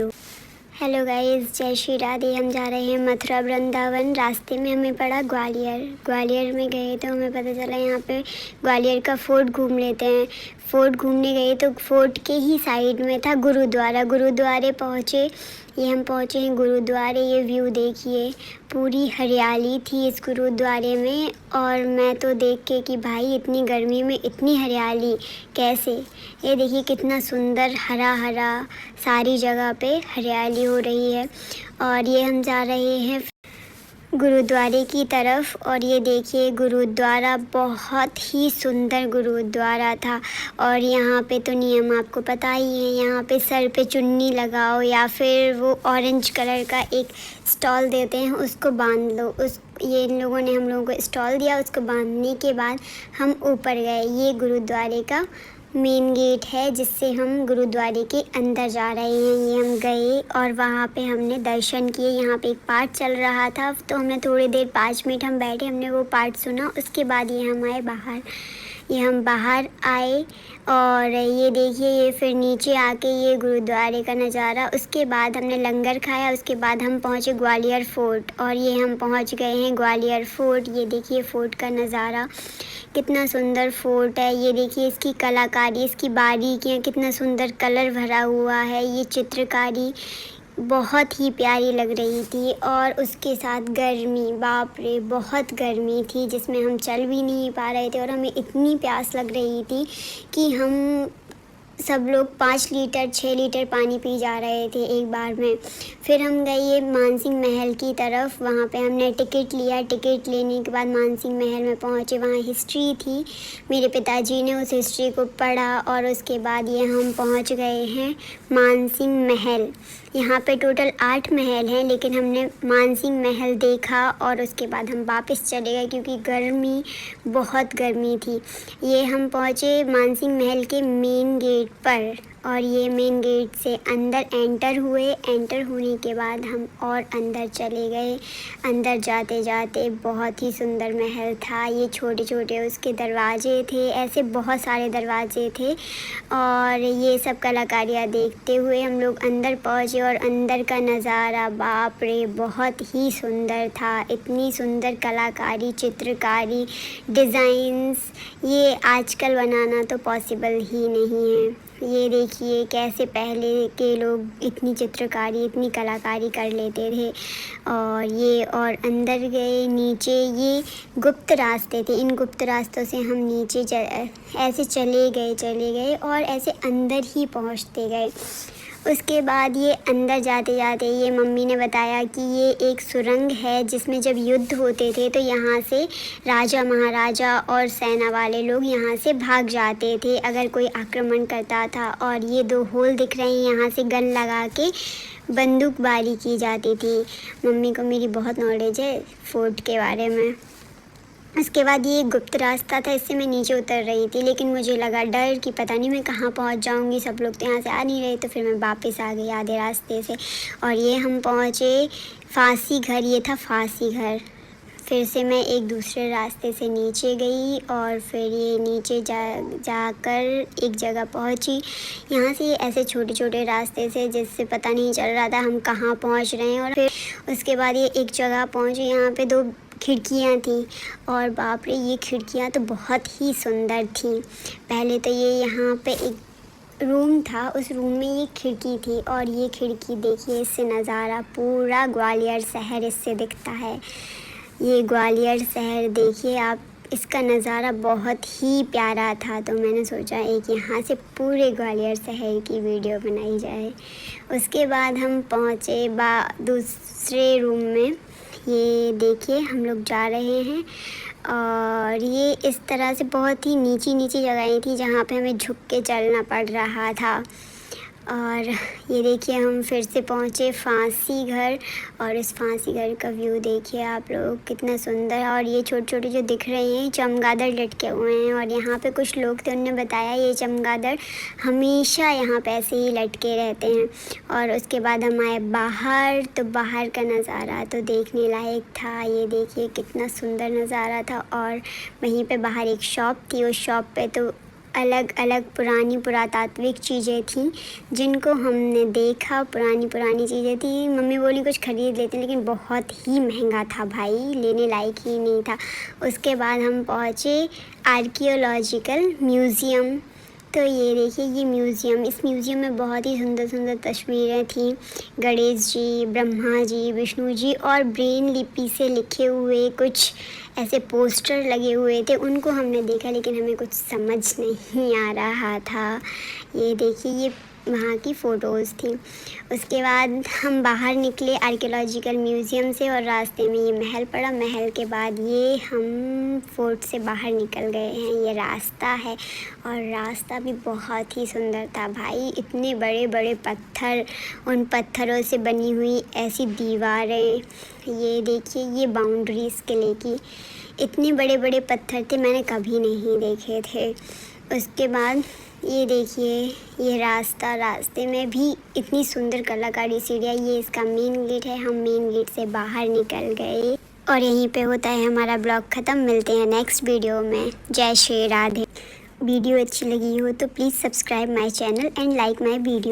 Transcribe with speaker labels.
Speaker 1: Hello guys, जय श्री राधे। हम जा रहे हैं मथुरा वृंदावन। रास्ते में हमें पड़ा ग्वालियर में गए तो हमें पता चला यहाँ पे ग्वालियर का फोर्ट घूम लेते हैं। फोर्ट घूमने गए तो फोर्ट के ही साइड में था गुरुद्वारे पहुँचे। ये हम पहुँचे हैं गुरुद्वारे। ये व्यू देखिए, पूरी हरियाली थी इस गुरुद्वारे में। और मैं तो देख के कि भाई इतनी गर्मी में इतनी हरियाली कैसे। ये देखिए कितना सुंदर हरा हरा सारी जगह पे हरियाली हो रही है। और ये हम जा रहे हैं गुरुद्वारे की तरफ। और ये देखिए गुरुद्वारा बहुत ही सुंदर गुरुद्वारा था। और यहाँ पे तो नियम आपको पता ही है, यहाँ पे सर पे चुन्नी लगाओ या फिर वो ऑरेंज कलर का एक स्टॉल देते हैं उसको बांध लो। ये इन लोगों ने हम लोगों को स्टॉल दिया, उसको बांधने के बाद हम ऊपर गए। ये गुरुद्वारे का मेन गेट है जिससे हम गुरुद्वारे के अंदर जा रहे हैं। ये हम गए और वहाँ पे हमने दर्शन किए। यहाँ पे एक पाठ चल रहा था तो हमने थोड़ी देर 5 मिनट हम बैठे, हमने वो पाठ सुना। उसके बाद ये हम आए बाहर। हम बाहर आए और ये देखिए, ये फिर नीचे आके ये गुरुद्वारे का नज़ारा। उसके बाद हमने लंगर खाया। उसके बाद हम पहुँचे ग्वालियर फोर्ट। और ये हम पहुँच गए हैं ग्वालियर फोर्ट। ये देखिए फोर्ट का नज़ारा, कितना सुंदर फोर्ट है। ये देखिए इसकी कलाकारी, इसकी बारीकियाँ, कितना सुंदर कलर भरा हुआ है। ये चित्रकारी बहुत ही प्यारी लग रही थी। और उसके साथ गर्मी, बाप रे बहुत गर्मी थी जिसमें हम चल भी नहीं पा रहे थे। और हमें इतनी प्यास लग रही थी कि हम सब लोग 5 लीटर 6 लीटर पानी पी जा रहे थे एक बार में। फिर हम गए ये मानसिंह महल की तरफ। वहाँ पे हमने टिकट लिया। टिकट लेने के बाद मानसिंह महल में पहुँचे। वहाँ हिस्ट्री थी, मेरे पिताजी ने उस हिस्ट्री को पढ़ा। और उसके बाद ये हम पहुँच गए हैं मानसिंह महल। यहाँ पे टोटल 8 महल हैं, लेकिन हमने मानसिंह महल देखा और उसके बाद हम वापस चले गए क्योंकि बहुत गर्मी थी। ये हम पहुँचे मानसिंह महल के मेन गेट पर। और ये मेन गेट से अंदर एंटर हुए। एंटर होने के बाद हम और अंदर चले गए। अंदर जाते जाते बहुत ही सुंदर महल था। ये छोटे छोटे उसके दरवाजे थे, ऐसे बहुत सारे दरवाजे थे। और ये सब कलाकारियाँ देखते हुए हम लोग अंदर पहुँचे। और अंदर का नज़ारा बाप रे बहुत ही सुंदर था। इतनी सुंदर कलाकारी, चित्रकारी, डिज़ाइंस, ये आजकल बनाना तो पॉसिबल ही नहीं है। ये देखिए कैसे पहले के लोग इतनी चित्रकारी, इतनी कलाकारी कर लेते थे। और अंदर गए। नीचे ये गुप्त रास्ते थे। इन गुप्त रास्तों से हम नीचे ऐसे चले गए और ऐसे अंदर ही पहुंचते गए। उसके बाद ये अंदर जाते जाते ये मम्मी ने बताया कि ये एक सुरंग है जिसमें जब युद्ध होते थे तो यहाँ से राजा महाराजा और सेना वाले लोग यहाँ से भाग जाते थे अगर कोई आक्रमण करता था। और ये 2 होल दिख रहे हैं, यहाँ से गन लगा के बंदूकबारी की जाती थी। मम्मी को मेरी बहुत नॉलेज है फोर्ट के बारे में। उसके बाद ये गुप्त रास्ता था, इससे मैं नीचे उतर रही थी, लेकिन मुझे लगा डर कि पता नहीं मैं कहाँ पहुँच जाऊँगी। सब लोग तो यहाँ से आ नहीं रहे, तो फिर मैं वापस आ गई आधे रास्ते से। और ये हम पहुँचे फांसी घर। ये था फांसी घर। फिर से मैं एक दूसरे रास्ते से नीचे गई और फिर ये नीचे जाकर एक जगह पहुँची। यहाँ से ऐसे छोटे छोटे रास्ते से जिससे पता नहीं चल रहा था हम कहाँ पहुँच रहे हैं। और फिर उसके बाद ये एक जगह पहुँची, यहाँ पे 2 खिड़कियाँ थी। और बाप रे ये खिड़कियाँ तो बहुत ही सुंदर थी। पहले तो ये यहाँ पे एक रूम था, उस रूम में ये खिड़की थी। और ये खिड़की देखिए, इससे नज़ारा पूरा ग्वालियर शहर इससे दिखता है। ये ग्वालियर शहर देखिए आप, इसका नज़ारा बहुत ही प्यारा था। तो मैंने सोचा एक यहाँ से पूरे ग्वालियर शहर की वीडियो बनाई जाए। उसके बाद हम पहुँचे दूसरे रूम में। ये देखिए हम लोग जा रहे हैं। और ये इस तरह से बहुत ही नीची जगहें थी जहाँ पे हमें झुक के चलना पड़ रहा था। और ये देखिए हम फिर से पहुँचे फांसी घर। और इस फांसी घर का व्यू देखिए आप लोग, कितना सुंदर है। और ये छोटे छोटे जो दिख रहे हैं चमगादड़ लटके हुए हैं। और यहाँ पे कुछ लोग थे, उन्होंने बताया ये चमगादड़ हमेशा यहाँ पे ऐसे ही लटके रहते हैं। और उसके बाद हम आए बाहर, तो बाहर का नज़ारा तो देखने लायक था। ये देखिए कितना सुंदर नज़ारा था। और वहीं पे बाहर एक शॉप थी, उस शॉप पे तो अलग अलग पुरानी पुरातात्विक चीज़ें थी जिनको हमने देखा। पुरानी चीज़ें थी। मम्मी बोली कुछ ख़रीद लेते, लेकिन बहुत ही महंगा था भाई, लेने लायक ही नहीं था। उसके बाद हम पहुँचे आर्कियोलॉजिकल म्यूज़ियम। तो ये देखिए ये म्यूज़ियम, इस म्यूज़ियम में बहुत ही सुंदर सुंदर तस्वीरें थीं। गणेश जी, ब्रह्मा जी, विष्णु जी और ब्रेन लिपि से लिखे हुए कुछ ऐसे पोस्टर लगे हुए थे। उनको हमने देखा, लेकिन हमें कुछ समझ नहीं आ रहा था। ये देखिए ये वहाँ की फ़ोटोज़ थी। उसके बाद हम बाहर निकले आर्कियोलॉजिकल म्यूज़ियम से और रास्ते में ये महल पड़ा। महल के बाद ये हम फोर्ट से बाहर निकल गए हैं। ये रास्ता है और रास्ता भी बहुत ही सुंदर था भाई। इतने बड़े बड़े पत्थर, उन पत्थरों से बनी हुई ऐसी दीवारें। ये देखिए ये बाउंड्रीज़ किले की, इतने बड़े बड़े पत्थर थे, मैंने कभी नहीं देखे थे। उसके बाद ये देखिए ये रास्ते में भी इतनी सुंदर कलाकारी सीढ़ियाँ। ये इसका मेन गेट है। हम मेन गेट से बाहर निकल गए और यहीं पे होता है हमारा ब्लॉग ख़त्म। मिलते हैं नेक्स्ट वीडियो में। जय श्री राधे। वीडियो अच्छी लगी हो तो please subscribe my channel and like my video.